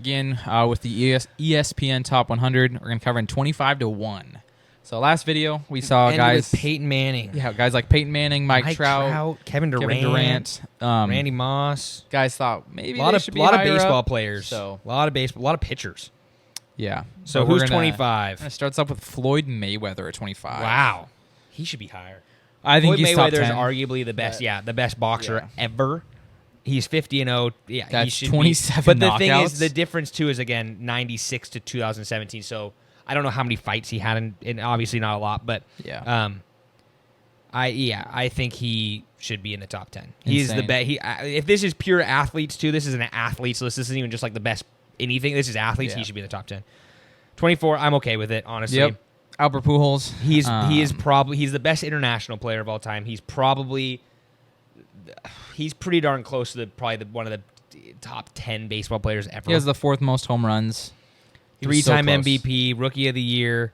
Again, with the ESPN Top 100, we're going to cover in 25-1. So last video, we saw guys... with Peyton Manning. Yeah, guys like Peyton Manning, Mike Trout, Kevin Durant, Randy Moss. Guys thought maybe a lot of baseball up. players. So a lot of pitchers. Yeah. So who's 25? It starts off with Floyd Mayweather at 25. Wow. He should be higher. I think Floyd he's top 10. Mayweather is arguably the best. The best boxer ever. He's 50-0. Yeah, that's he should 27 But the knockouts. thing is, the difference too is again 96 to 2017. So I don't know how many fights he had, and obviously not a lot. But I think he should be in the top 10. He's the best. If this is pure athletes too, this is an athletes list. This isn't even just like the best anything. This is athletes. He should be in the top 10. 24. I'm okay with it, honestly. Yep. Albert Pujols. He's the best international player of all time. He's pretty darn close to one of the top 10 baseball players ever. He has the 4th most home runs. 3-time MVP, Rookie of the Year,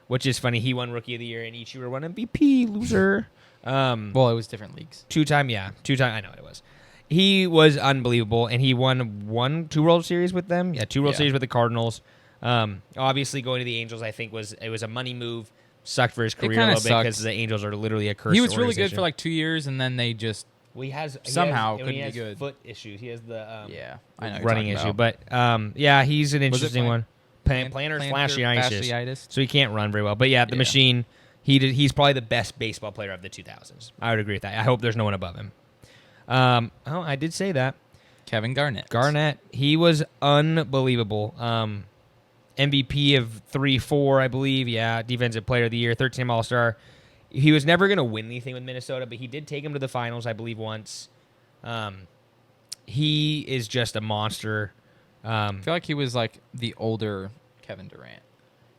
which is funny. He won Rookie of the Year, and Ichiro won MVP. Loser. Well, it was different leagues. 2-time. I know it was. He was unbelievable, and he won 2 World Series with them. Yeah, 2 World Series with the Cardinals. Obviously, going to the Angels, I think was a money move. Sucked for his career a little bit because the Angels are literally a cursed He was really good organization. for like 2 years, and then they just couldn't be good. Foot issues. He has the I know running issue, but he's an interesting one. Plantar fasciitis, so he can't run very well. But the machine. He's probably the best baseball player of the 2000s. I would agree with that. I hope there's no one above him. I did say that. Kevin Garnett. He was unbelievable. MVP of 3-4, I believe. Yeah, Defensive Player of the Year, 13-time All-Star. He was never going to win anything with Minnesota, but he did take him to the finals, I believe, once. He is just a monster. I feel like he was like the older Kevin Durant.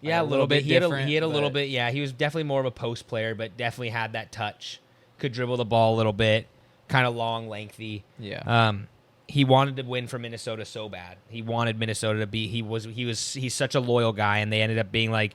Yeah, like a little bit different. He had a little bit. Yeah, he was definitely more of a post player, but definitely had that touch. Could dribble the ball a little bit, kind of long, lengthy. Yeah. He wanted to win for Minnesota so bad. He wanted Minnesota to be. He's such a loyal guy, and they ended up being like,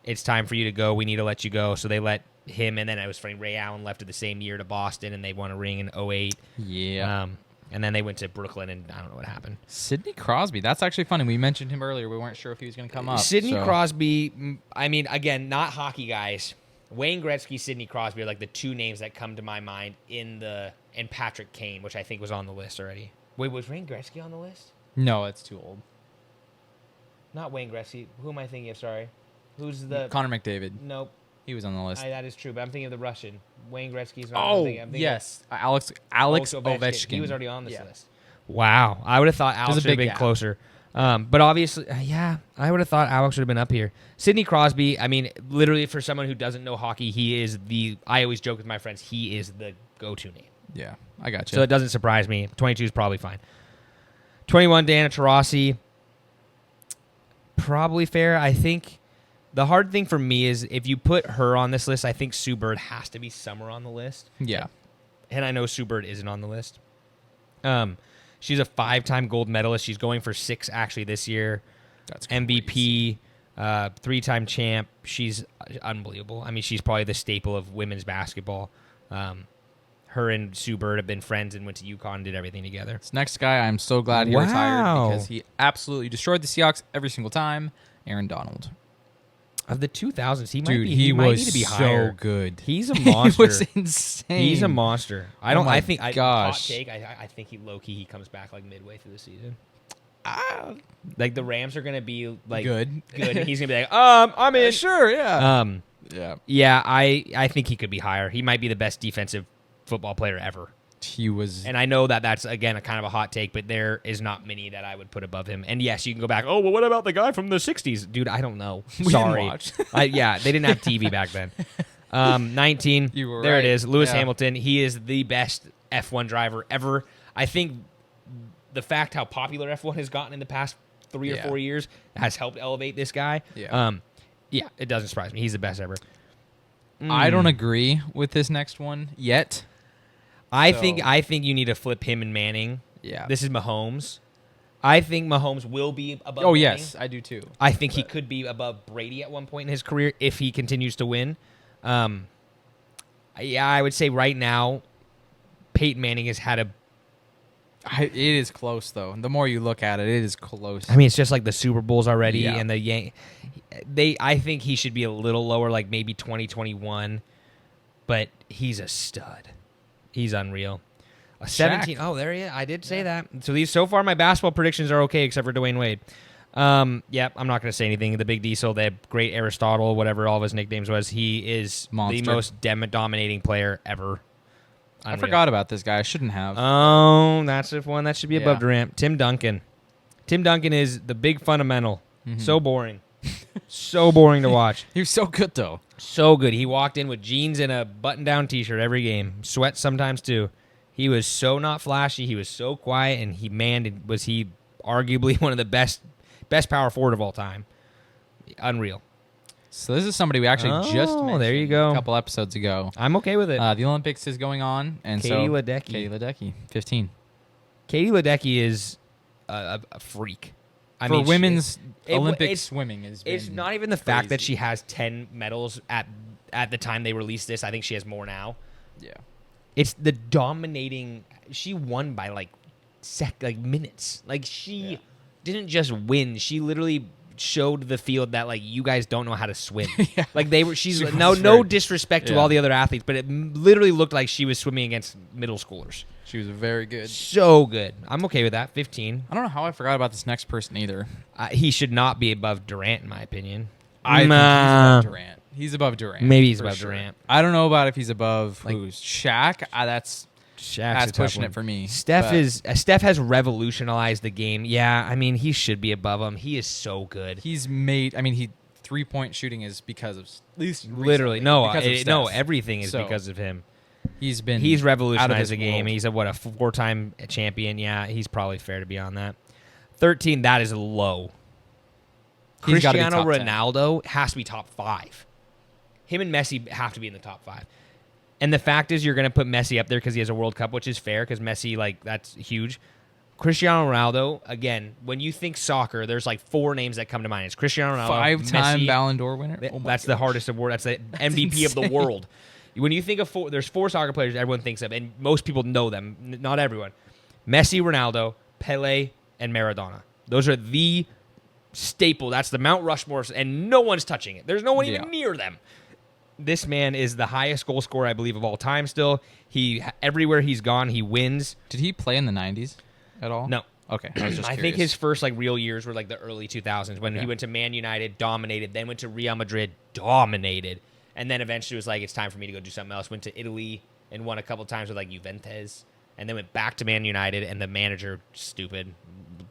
"It's time for you to go. We need to let you go." So they let him, and then it was funny. Ray Allen left it the same year to Boston, and they won a ring in 2008. Yeah. And then they went to Brooklyn, and I don't know what happened. Sidney Crosby. That's actually funny. We mentioned him earlier. We weren't sure if he was going to come up. Sidney Crosby, I mean, again, not hockey guys. Wayne Gretzky, Sidney Crosby are like the 2 names that come to my mind and Patrick Kane, which I think was on the list already. Wait, was Wayne Gretzky on the list? No, it's too old. Not Wayne Gretzky. Who am I thinking of? Sorry. Who's the... Connor McDavid. Nope. He was on the list. That is true, but I'm thinking of the Russian. Wayne Gretzky's not. Oh, yes. Alex Ovechkin. He was already on this list. Wow. I would have thought Alex would have been closer. But obviously, I would have thought Alex would have been up here. Sidney Crosby, I mean, literally for someone who doesn't know hockey, he is I always joke with my friends, he is the go-to name. Yeah, I got you. So it doesn't surprise me. 22 is probably fine. 21, Diana Taurasi. Probably fair. I think the hard thing for me is if you put her on this list, I think Sue Bird has to be somewhere on the list. Yeah. And I know Sue Bird isn't on the list. She's a 5-time gold medalist. She's going for 6 actually this year. That's crazy. MVP, 3-time champ. She's unbelievable. I mean, she's probably the staple of women's basketball. Her and Sue Bird have been friends and went to UConn and did everything together. This next guy, I'm so glad he retired because he absolutely destroyed the Seahawks every single time. Aaron Donald. Of the 2000s, he might need to be so higher. good. He's a monster. He was insane. He's a monster. Hot take. I think he comes back like midway through the season. Like the Rams are gonna be like good. And he's gonna be like, I'm in. Sure, yeah. Yeah. I think he could be higher. He might be the best defensive football player ever. He was, and I know that's again a kind of a hot take, but there is not many that I would put above him. And yes, you can go back. Oh well, what about the guy from the '60s, dude? I don't know. Sorry, they didn't have TV back then. 19. You were there. Right. It is. Lewis Hamilton. He is the best F1 driver ever. I think the fact how popular F1 has gotten in the past 3 or 4 years has helped elevate this guy. It doesn't surprise me. He's the best ever. I don't agree with this next one yet. I think you need to flip him and Manning. Yeah. This is Mahomes. I think Mahomes will be above Oh, Manning. yes, I do too. I think he could be above Brady at one point in his career if he continues to win. I would say right now, Peyton Manning has had It is close though. The more you look at it, it is close. I mean, it's just like the Super Bowls already, Yeah. and I think he should be a little lower, like maybe 2021, but he's a stud. He's unreal. A 17. Shaq. Oh, there he is. I did say that. So far, my basketball predictions are okay, except for Dwayne Wade. Yeah, I'm not going to say anything. The Big Diesel, the great Aristotle, whatever all of his nicknames was, he is Monster. the most dominating player ever. I Unreal. forgot about this guy. I shouldn't have. Oh, that's the one that should be above Yeah. Durant. Tim Duncan. Tim Duncan is the big fundamental. Mhm. So boring. So boring to watch. He was so good though. So good. He walked in with jeans and a button-down T-shirt every game. Sweat sometimes too. He was so not flashy. He was so quiet, and was he arguably one of the best power forward of all time. Unreal. So this is somebody we actually just mentioned there you go. a couple episodes ago. I'm okay with it. The Olympics is going on, and Katie Ledecky. Katie Ledecky, 15. Katie Ledecky is a freak. For women's Olympic it's- swimming is. It's not even the fact that she has 10 medals at the time they released this. I think she has more now. Yeah. It's the dominating. She won by like minutes. Like she didn't just win. She literally showed the field that like you guys don't know how to swim. Yeah. Like she's She no was no very- disrespect to yeah. all the other athletes, but it literally looked like she was swimming against middle schoolers. She was very good. So good. I'm okay with that. 15. I don't know how I forgot about this next person either. He should not be above Durant, in my opinion. I think he's above Durant. He's above Durant. Maybe he's for above sure. Durant. I don't know about if he's above Like- who's Shaq. That's Shaq's a tough pushing one. it for me. Steph but Steph has revolutionized the game. Yeah, I mean he should be above him. He is so good. He's made. I mean, he 3-point shooting is because of at least Literally, recently, no, because of no, Steph. everything is So, because of him. He's been He's out of revolutionized this the game. world. He's a 4-time champion. Yeah, he's probably fair to be on that. 13, that is low. He's gotta be Cristiano top 10. Ronaldo has to be top 5. Him and Messi have to be in the top 5. And the fact is, you're going to put Messi up there because he has a World Cup, which is fair because Messi, like, that's huge. Cristiano Ronaldo, again, when you think soccer, there's like 4 names that come to mind. It's Cristiano Ronaldo, 5-time Messi. Ballon d'Or winner. Oh my That's the gosh. hardest award. That's the MVP of the insane. world. When you think of there's 4 soccer players everyone thinks of, and most people know them. Not everyone. Messi, Ronaldo, Pele, and Maradona. Those are the staple. That's the Mount Rushmore, and no one's touching it. There's no one even near them. This man is the highest goal scorer, I believe, of all time still. Everywhere he's gone, he wins. Did he play in the 90s at all? No. Okay, I was just I think curious. his first like real years were like the early 2000s when Okay. he went to Man United, dominated, then went to Real Madrid, dominated, and then eventually was like, it's time for me to go do something else. Went to Italy and won a couple times with like Juventus, and then went back to Man United, and the manager, stupid,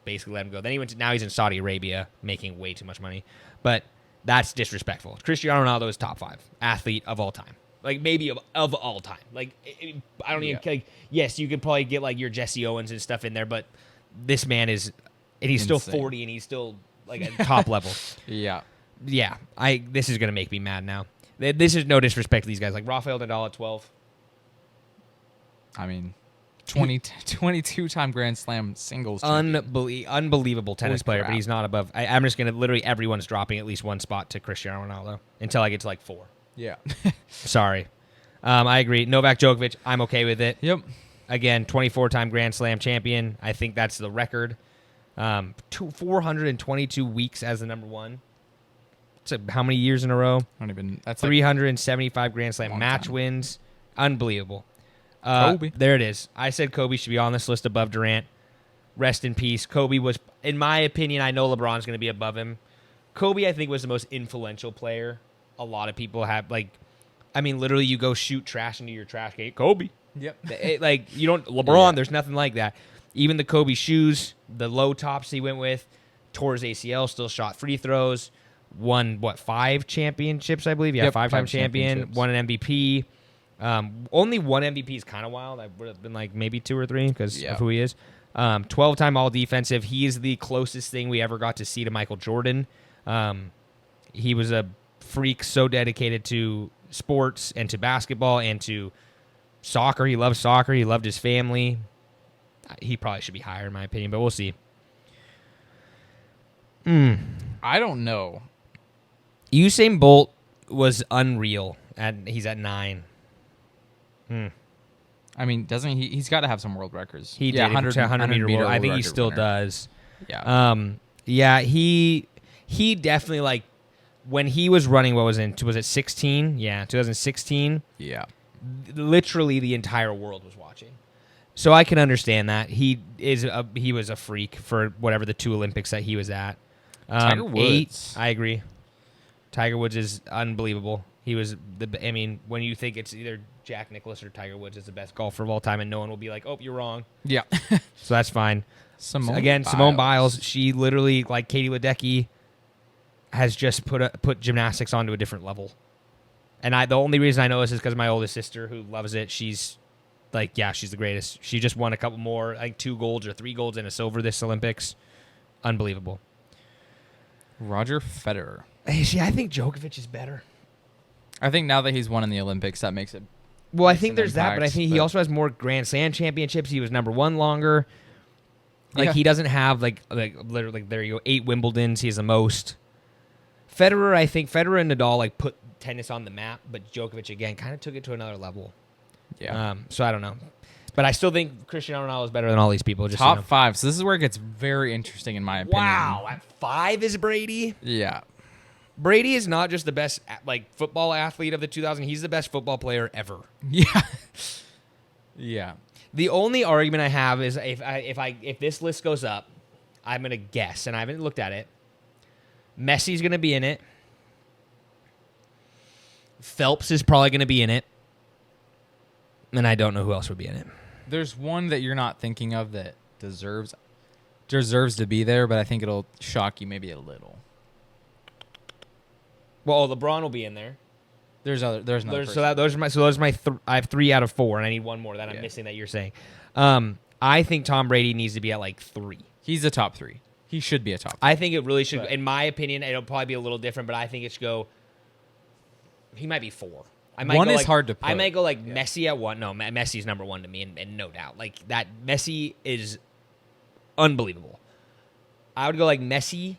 basically let him go. Then now he's in Saudi Arabia making way too much money, but that's disrespectful. Cristiano Ronaldo is top 5 athlete of all time. Like maybe of all time. Like I don't even like. Yes, you could probably get like your Jesse Owens and stuff in there, but this man is, and he's still Insane. 40, and he's still like at top level. Yeah. Yeah, this is gonna make me mad now. This is no disrespect to these guys. Like Rafael Nadal at 12. I mean, 22-time Grand Slam singles champion. Unbelievable tennis Holy player, crap. but he's not above. I'm just gonna literally everyone's dropping at least one spot to Cristiano Ronaldo until I get to like 4. Yeah. Sorry. I agree. Novak Djokovic, I'm okay with it. Yep. Again, 24-time Grand Slam champion. I think that's the record. 422 weeks as the number 1. It's how many years in a row? I don't even. That's like 375 Grand Slam Long match time. wins. Unbelievable. Kobe. There it is. I said Kobe should be on this list above Durant. Rest in peace. Kobe was, in my opinion, I know LeBron's going to be above him. Kobe, I think, was the most influential player. A lot of people have, like, I mean, literally, you go shoot trash into your trash can. Kobe. Yep. Like, you don't, LeBron, Yeah. there's nothing like that. Even the Kobe shoes, the low tops he went with, tore his ACL, still shot free throws, won, 5 championships, I believe? Yeah, Yep, 5-time 5 champion, championships. won an MVP. Only one MVP is kind of wild. I would have been like maybe 2 or 3 because Yeah. of who he is. 12-time all-defensive. He is the closest thing we ever got to see to Michael Jordan. He was a freak, so dedicated to sports and to basketball and to soccer. He loved soccer. He loved his family. He probably should be higher, in my opinion, but we'll see. I don't know. Usain Bolt was unreal. He's at 9. I I mean, doesn't he? He's got to have some world records. He did 100 meter world. I think he still does. Yeah. Yeah. He definitely like when he was running. What was it 16? Yeah, 2016. Yeah. Literally, the entire world was watching. So I can understand that he was a freak for whatever the 2 Olympics that he was at. Tiger Woods. 8, I agree. Tiger Woods is unbelievable. He was I mean, when you think it's either Jack Nicklaus or Tiger Woods is the best golfer of all time, and no one will be like, "Oh, you're wrong." Yeah. So that's fine. Simone Biles, she literally, like Katie Ledecky, has just put gymnastics onto a different level. And the only reason I know this is because my oldest sister, who loves it, she's like, yeah, she's the greatest. She just won a couple more, like 2 golds or 3 golds and a silver this Olympics. Unbelievable. Roger Federer. See, I think Djokovic is better. I think now that he's won in the Olympics, that makes it. Well, I think there's that, but I think he but- also has more Grand Slam championships. He was number 1 longer. Like Yeah. he doesn't have like literally there you go 8 Wimbledons. He has the most. Federer, I think Federer and Nadal like put tennis on the map, but Djokovic again kind of took it to another level. Yeah. So I don't know, but I still think Cristiano Ronaldo is better than all these people. Just Top 5. So this is where it gets very interesting in my opinion. Wow, at 5 is Brady. Yeah. Brady is not just the best like football athlete of the 2000s. He's the best football player ever. Yeah. Yeah. The only argument I have is if this list goes up, I'm gonna guess, and I haven't looked at it. Messi's gonna be in it. Phelps is probably gonna be in it, and I don't know who else would be in it. There's one that you're not thinking of that deserves to be there, but I think it'll shock you maybe a little. Well, LeBron will be in there. There's another person. Those are my. I have 3 out of 4, and I need one more that I'm missing that you're saying. I think Tom Brady needs to be at like 3. He's a top 3. He should be a top 3. I think it really should. But- In my opinion, it'll probably be a little different, but I think it should go. He might be 4. I might One go is like, hard to I put. might go like Messi at 1. No, Messi's number 1 to me, and no doubt. Like that, Messi is unbelievable. I would go like Messi,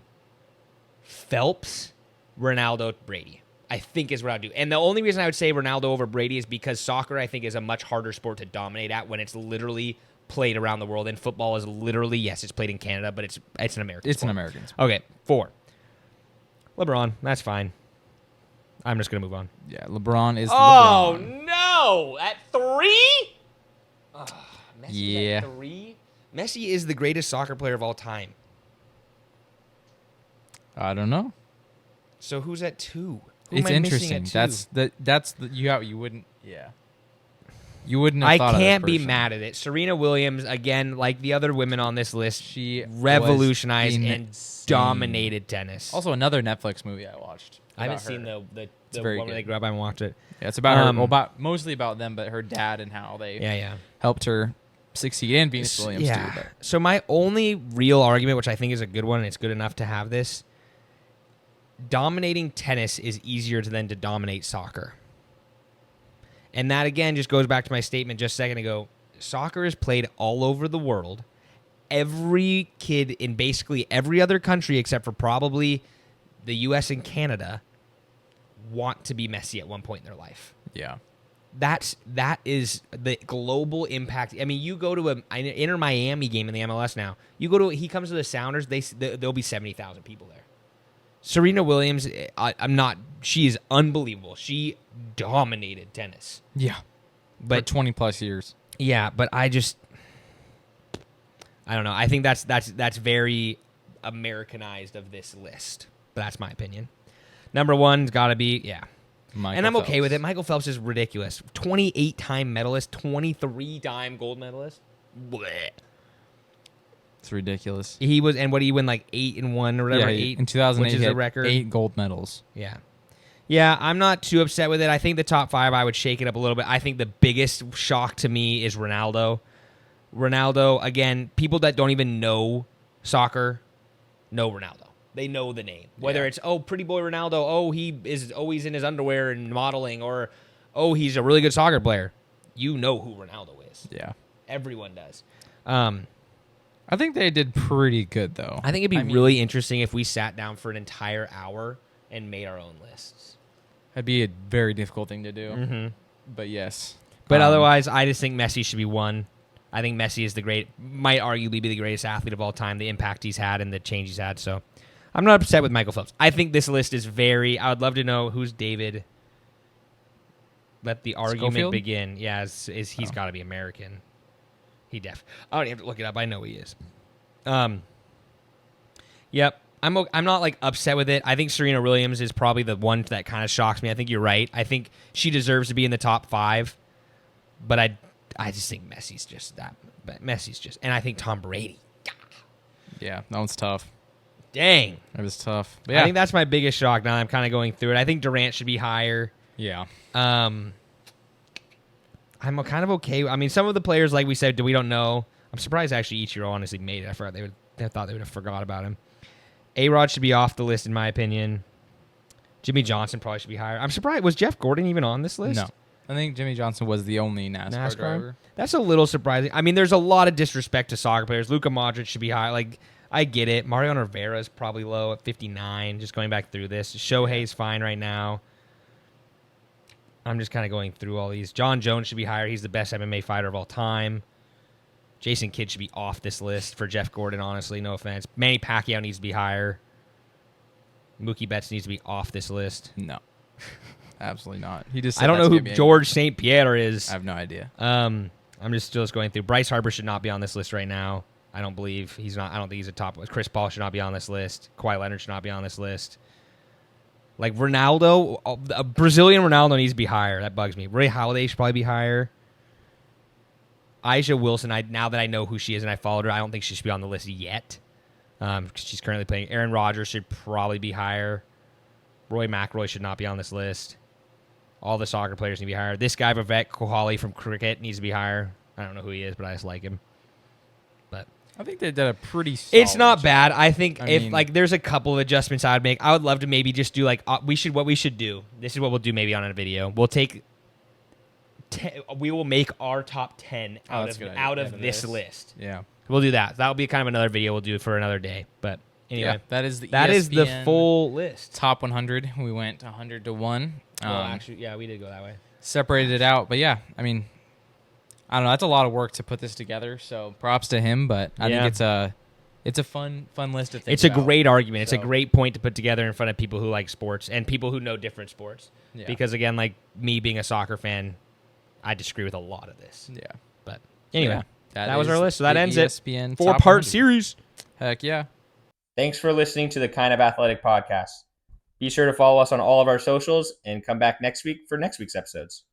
Phelps, Ronaldo, Brady. I think is what I'd do. And the only reason I would say Ronaldo over Brady is because soccer, I think, is a much harder sport to dominate at when it's literally played around the world. And football is literally, yes, it's played in Canada, but it's an American sport. An American sport. Okay, 4. LeBron, that's fine. I'm just going to move on. Yeah, LeBron is Oh, LeBron. no! At 3? Oh, Messi's Yeah. at 3? Messi is the greatest soccer player of all time. I don't know. So who's at 2? Who It's am I missing interesting. at 2? That's the you wouldn't you wouldn't have I thought of this can't be person. mad at it. Serena Williams, again, like the other women on this list, She revolutionized was and insane. dominated tennis. Also, another Netflix movie I watched. I haven't about seen her. the very one where they good. grew up. I haven't watched it. Yeah, it's about her. Well, mostly about them, but her dad and how they Yeah. helped her succeed, and Venus Williams Yeah. too. But So my only real argument, which I think is a good one, and it's good enough to have this, dominating tennis is easier than to dominate soccer. And that, again, just goes back to my statement just a second ago. Soccer is played all over the world. Every kid in basically every other country except for probably the U.S. and Canada want to be Messi at one point in their life. yeah, That is the global impact. I mean, you go to an Inter Miami game in the MLS now. You go to he comes to the Sounders. There'll be 70,000 people there. Serena Williams, I'm not. She is unbelievable. She dominated tennis. yeah. But For 20 plus years. yeah, but I don't know. I think that's very Americanized of this list. But that's my opinion. Number 1's got to be Michael and I'm okay Phelps. with it. Michael Phelps is ridiculous. 28-time medalist, 23-time gold medalist. Blech. It's ridiculous. He was, and what did he win, like 8 and 1 or whatever? Yeah, 8 in 2008, which is he a had record. 8 gold medals. Yeah. Yeah, I'm not too upset with it. I think the top 5, I would shake it up a little bit. I think the biggest shock to me is Ronaldo. Ronaldo, again, people that don't even know soccer know Ronaldo. They know the name. Whether it's, pretty boy Ronaldo, he is always in his underwear and modeling, or, he's a really good soccer player. You know who Ronaldo is. Yeah. Everyone does. I think they did pretty good, though. I think it'd be really interesting if we sat down for an entire hour and made our own lists. That'd be a very difficult thing to do. Mm-hmm. But yes. But otherwise, I just think Messi should be one. I think Messi is might arguably be the greatest athlete of all time, the impact he's had and the change he's had. So I'm not upset with Michael Phelps. I think this list is I would love to know who's David. Let the argument Schofield? begin. Yeah, he's got to be American. I don't even have to look it up. I know he is. Yep. I'm not like upset with it. I think Serena Williams is probably the one that kind of shocks me. I think you're right. I think she deserves to be in the top 5, but I just think Messi's just that. But Messi's just, and I think Tom Brady. Yeah, that one's tough. Dang, It was tough. But yeah. I think that's my biggest shock. Now I'm kind of going through it. I think Durant should be higher. Yeah. I'm kind of okay. I mean, some of the players, like we said, we don't know. I'm surprised actually Ichiro honestly made it. I thought they would have forgot about him. A-Rod should be off the list in my opinion. Jimmy Johnson probably should be higher. I'm surprised. Was Jeff Gordon even on this list? No. I think Jimmy Johnson was the only NASCAR driver. That's a little surprising. I mean, there's a lot of disrespect to soccer players. Luka Modric should be high. Like, I get it. Mariano Rivera is probably low at 59. Just going back through this. Shohei's fine right now. I'm just kind of going through all these. John Jones should be higher. He's the best MMA fighter of all time. Jason Kidd should be off this list for Jeff Gordon, honestly. No offense. Manny Pacquiao needs to be higher. Mookie Betts needs to be off this list. No. Absolutely not. He just. I don't know who George St. Pierre is. I have no idea. I'm just going through. Bryce Harper should not be on this list right now. I don't believe he's not. I don't think he's a top. Chris Paul should not be on this list. Kawhi Leonard should not be on this list. Like Ronaldo, a Brazilian Ronaldo needs to be higher. That bugs me. Ray Holiday should probably be higher. Aisha Wilson, now that I know who she is and I followed her, I don't think she should be on the list yet. Because she's currently playing. Aaron Rodgers should probably be higher. Roy McIlroy should not be on this list. All the soccer players need to be higher. This guy, Vivek Kohli from cricket, needs to be higher. I don't know who he is, but I just like him. But I think they did a pretty solid it's not job. bad. I think there's a couple of adjustments I would make. I would love to maybe just do like what we should do. This is what we'll do maybe on a video. We'll take we will make our top 10 out of this list. Yeah. We'll do that. That'll be kind of another video we'll do for another day. But anyway, Yeah, that is the the full list. top 100. We went 100 to 1. Well, actually, yeah, we did go that way. Separated it out, but yeah, I mean, I don't know. That's a lot of work to put this together. So props to him, but I think it's a fun list to think. It's about. a great argument. It's So- a great point to put together in front of people who like sports and people who know different sports. Yeah. Because again, like me being a soccer fan, I disagree with a lot of this. Yeah. But anyway, Yeah, that was is our list. So that the ends ESPN it. top 4-part 100. series. Heck yeah. Thanks for listening to the Kind of Athletic podcast. Be sure to follow us on all of our socials and come back next week for next week's episodes.